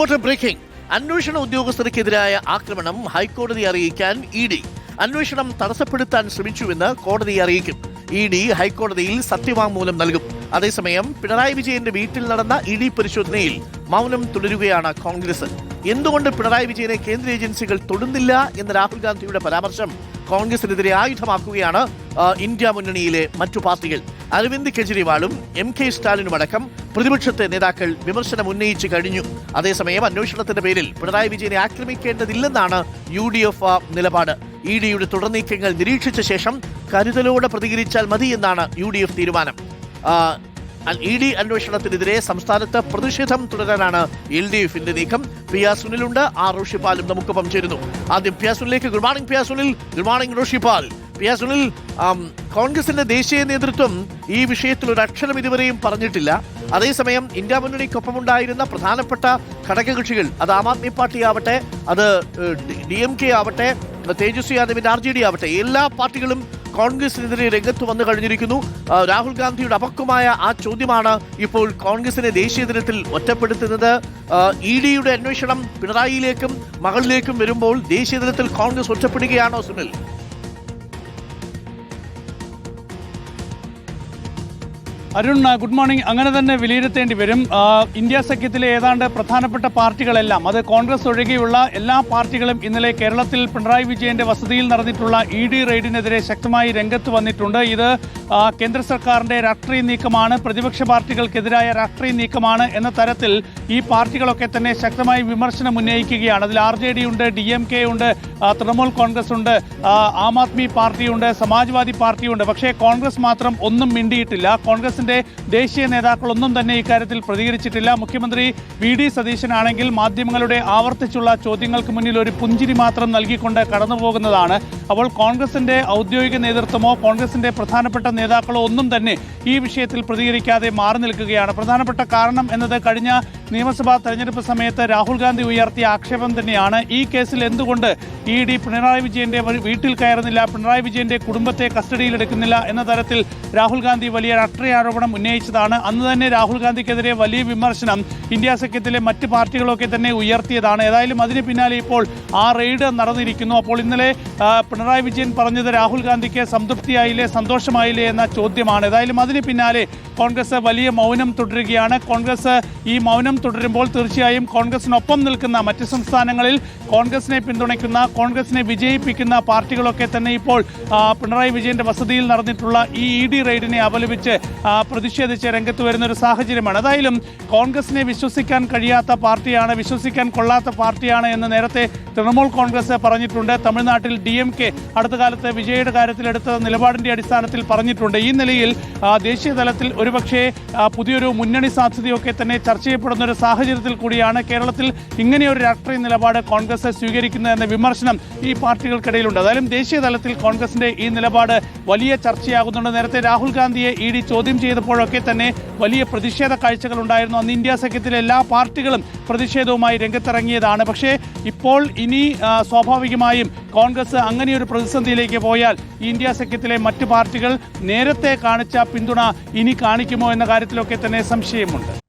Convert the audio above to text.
Breaking അന്വേഷണ ഉദ്യോഗസ്ഥർക്കെതിരായ ആക്രമണം ഹൈക്കോടതി അറിയിക്കാൻ ഇ.ഡി. അന്വേഷണം തടസ്സപ്പെടുത്താൻ ശ്രമിച്ചുവെന്ന് കോടതിയെ അറിയിക്കും. ഇ.ഡി. ഹൈക്കോടതിയിൽ സത്യവാങ്മൂലം നൽകും. അതേസമയം പിണറായി വിജയന്റെ വീട്ടിൽ നടന്ന ഇ.ഡി. പരിശോധനയിൽ മൗനം തുടരുകയാണ് കോൺഗ്രസ്. എന്തുകൊണ്ട് പിണറായി വിജയനെ കേന്ദ്ര ഏജൻസികൾ തൊടുന്നില്ല എന്ന രാഹുൽ ഗാന്ധിയുടെ പരാമർശം കോൺഗ്രസിനെതിരെ ആയുധമാക്കുകയാണ് ഇന്ത്യ മുന്നണിയിലെ മറ്റു പാർട്ടികൾ. അരവിന്ദ് കെജ്രിവാളും എം.കെ. സ്റ്റാലിനുമടക്കം പ്രതിപക്ഷത്തെ നേതാക്കൾ വിമർശനം ഉന്നയിച്ചു കഴിഞ്ഞു. അതേസമയം അന്വേഷണത്തിന്റെ പേരിൽ പിണറായി വിജയനെ ആക്രമിക്കേണ്ടതില്ലെന്നാണ് UDF നിലപാട്. ഇ.ഡിയുടെ തുടർനീക്കങ്ങൾ നിരീക്ഷിച്ച ശേഷം കരുതലോടെ പ്രതികരിച്ചാൽ മതി എന്നാണ് UDF തീരുമാനം. ഇ.ഡി. അന്വേഷണത്തിനെതിരെ സംസ്ഥാനത്ത് പ്രതിഷേധം തുടരാനാണ് LDFന്റെ നീക്കം. പി ആർ സുനിലുണ്ട്, ആർ റോഷിപ്പാലും നമുക്കൊപ്പം ചേരുന്നു. ആദ്യം പി ആർ സുനിലേക്ക്. Good morning P R Sunil. Good morning Roshipal. P R Sunil, കോൺഗ്രസിന്റെ ദേശീയ നേതൃത്വം ഈ വിഷയത്തിൽ ഒരു അക്ഷരം ഇതുവരെയും പറഞ്ഞിട്ടില്ല. അതേസമയം ഇന്ത്യ മുന്നണിക്കൊപ്പമുണ്ടായിരുന്ന പ്രധാനപ്പെട്ട ഘടകകക്ഷികൾ, അത് ആം ആദ്മി പാർട്ടി ആവട്ടെ, അത് DMK ആവട്ടെ, തേജസ്വി യാദവിന്റെ RJD ആവട്ടെ, എല്ലാ പാർട്ടികളും കോൺഗ്രസിനെതിരെ രംഗത്ത് വന്നു കഴിഞ്ഞിരിക്കുന്നു. രാഹുൽ ഗാന്ധിയുടെ അപക്വമായ ആ ചോദ്യമാണ് ഇപ്പോൾ കോൺഗ്രസിനെ ദേശീയ തലത്തിൽ ഒറ്റപ്പെടുത്തുന്നത്. ഇ.ഡിയുടെ അന്വേഷണം പിണറായിയിലേക്കും മകളിലേക്കും വരുമ്പോൾ ദേശീയ തലത്തിൽ കോൺഗ്രസ് ഒറ്റപ്പെടുകയാണോ സുനിൽ? Arun, good morning. അങ്ങനെ തന്നെ വിലയിരുത്തേണ്ടി വരും. ഇന്ത്യ സഖ്യത്തിലെ ഏതാണ്ട് പ്രധാനപ്പെട്ട പാർട്ടികളെല്ലാം, അത് കോൺഗ്രസ് ഒഴികെയുള്ള എല്ലാ പാർട്ടികളും ഇന്നലെ കേരളത്തിൽ പിണറായി വിജയന്റെ വസതിയിൽ നടന്നിട്ടുള്ള ഇ.ഡി. റെയ്ഡിനെതിരെ ശക്തമായി രംഗത്ത് വന്നിട്ടുണ്ട്. ഇത് കേന്ദ്ര സർക്കാരിന്റെ രാഷ്ട്രീയ നീക്കമാണ്, പ്രതിപക്ഷ പാർട്ടികൾക്കെതിരായ രാഷ്ട്രീയ നീക്കമാണ് എന്ന തരത്തിൽ ഈ പാർട്ടികളൊക്കെ തന്നെ ശക്തമായി വിമർശനം ഉന്നയിക്കുകയാണ്. അതിൽ RJD ഉണ്ട്, DMK ഉണ്ട്, തൃണമൂൽ കോൺഗ്രസ് ഉണ്ട്, ആം ആദ്മി പാർട്ടിയുണ്ട്, സമാജ്വാദി പാർട്ടിയുണ്ട്. പക്ഷേ കോൺഗ്രസ് മാത്രം ഒന്നും മിണ്ടിയിട്ടില്ല. കോൺഗ്രസിന്റെ ദേശീയ നേതാക്കളൊന്നും തന്നെ ഇക്കാര്യത്തിൽ പ്രതികരിച്ചിട്ടില്ല. മുഖ്യമന്ത്രി V.D. സതീശനാണെങ്കിൽ മാധ്യമങ്ങളുടെ ആവർത്തിച്ചുള്ള ചോദ്യങ്ങൾക്ക് മുന്നിൽ ഒരു പുഞ്ചിരി മാത്രം നൽകിക്കൊണ്ട് കടന്നുപോകുന്നതാണ്. അപ്പോൾ കോൺഗ്രസിന്റെ ഔദ്യോഗിക നേതൃത്വമോ കോൺഗ്രസിന്റെ പ്രധാനപ്പെട്ട നേതാക്കളോ ഒന്നും തന്നെ ഈ വിഷയത്തിൽ പ്രതികരിക്കാതെ മാറി നിൽക്കുകയാണ്. പ്രധാനപ്പെട്ട കാരണം എന്നത് കഴിഞ്ഞ നിയമസഭാ തെരഞ്ഞെടുപ്പ് സമയത്ത് രാഹുൽ ഗാന്ധി ഉയർത്തിയ ആക്ഷേപം തന്നെയാണ്. ഈ കേസിൽ എന്തുകൊണ്ട് ഇ.ഡി. പിണറായി വിജയന്റെ വീട്ടിൽ കയറുന്നില്ല, പിണറായി വിജയന്റെ കുടുംബത്തെ കസ്റ്റഡിയിലെടുക്കുന്നില്ല എന്ന തരത്തിൽ രാഹുൽ ഗാന്ധി വലിയ രാഷ്ട്രീയ ആരോപണം ഉന്നയിച്ചതാണ്. അന്ന് തന്നെ രാഹുൽ ഗാന്ധിക്കെതിരെ വലിയ വിമർശനം ഇന്ത്യ സഖ്യത്തിലെ മറ്റ് പാർട്ടികളൊക്കെ തന്നെ ഉയർത്തിയതാണ്. ഏതായാലും അതിന് പിന്നാലെ ഇപ്പോൾ ആ റെയ്ഡ് നടന്നിരിക്കുന്നു. അപ്പോൾ ഇന്നലെ പിണറായി വിജയൻ പറഞ്ഞത് രാഹുൽ ഗാന്ധിക്ക് സംതൃപ്തിയായില്ലേ, സന്തോഷമായില്ലേ എന്ന ചോദ്യമാണ്. ഏതായാലും അതിന് പിന്നാലെ കോൺഗ്രസ് വലിയ മൗനം തുടരുകയാണ്. കോൺഗ്രസ് ഈ മൗനം തുടരുമ്പോൾ തീർച്ചയായും കോൺഗ്രസിനൊപ്പം നിൽക്കുന്ന മറ്റ് സംസ്ഥാനങ്ങളിൽ കോൺഗ്രസിനെ പിന്തുണയ്ക്കുന്ന, കോൺഗ്രസിനെ വിജയിപ്പിക്കുന്ന പാർട്ടികളൊക്കെ തന്നെ ഇപ്പോൾ പിണറായി വിജയന്റെ വസതിയിൽ നടന്നിട്ടുള്ള ഈ ഇ.ഡി. റെയ്ഡിനെ അപലപിച്ച് പ്രതിഷേധിച്ച് രംഗത്ത് വരുന്ന ഒരു സാഹചര്യമാണ്. ഏതായാലും കോൺഗ്രസിനെ വിശ്വസിക്കാൻ കഴിയാത്ത പാർട്ടിയാണ്, വിശ്വസിക്കാൻ കൊള്ളാത്ത പാർട്ടിയാണ് എന്ന് നേരത്തെ തൃണമൂൽ കോൺഗ്രസ് പറഞ്ഞിട്ടുണ്ട്. തമിഴ്നാട്ടിൽ DMK അടുത്ത കാലത്ത് വിജയുടെ കാര്യത്തിൽ എടുത്ത നിലപാടിന്റെ അടിസ്ഥാനത്തിൽ പറഞ്ഞിട്ടുണ്ട്. ഈ നിലയിൽ ദേശീയ തലത്തിൽ ഒരുപക്ഷെ പുതിയൊരു മുന്നണി സാധ്യതയൊക്കെ തന്നെ ചർച്ച ചെയ്യപ്പെടുന്ന ഒരു സാഹചര്യത്തിൽ കൂടിയാണ് കേരളത്തിൽ ഇങ്ങനെയൊരു രാഷ്ട്രീയ നിലപാട് കോൺഗ്രസ് സ്വീകരിക്കുന്നതെന്ന വിമർശനം ഈ പാർട്ടികൾക്കിടയിലുണ്ട്. അതായത് ദേശീയ തലത്തിൽ കോൺഗ്രസിന്റെ ഈ നിലപാട് വലിയ ചർച്ചയാകുന്നുണ്ട്. നേരത്തെ രാഹുൽ ഗാന്ധിയെ ഇ.ഡി. ചോദ്യം ചെയ്തപ്പോഴൊക്കെ തന്നെ വലിയ പ്രതിഷേധ കാഴ്ചകൾ ഉണ്ടായിരുന്നു. അന്ന് ഇന്ത്യ സഖ്യത്തിലെ എല്ലാ പാർട്ടികളും പ്രതിഷേധവുമായി രംഗത്തിറങ്ങിയതാണ്. പക്ഷേ ഇപ്പോൾ ഇനി സ്വാഭാവികമായും കോൺഗ്രസ് അങ്ങനെയൊരു പ്രതിസന്ധിയിലേക്ക് പോയാൽ ഇന്ത്യ സഖ്യത്തിലെ മറ്റ് പാർട്ടികൾ നേരത്തെ കാണിച്ച പിന്തുണ ഇനി കാണിക്കുമോ എന്ന കാര്യത്തിലൊക്കെ തന്നെ സംശയമുണ്ട്.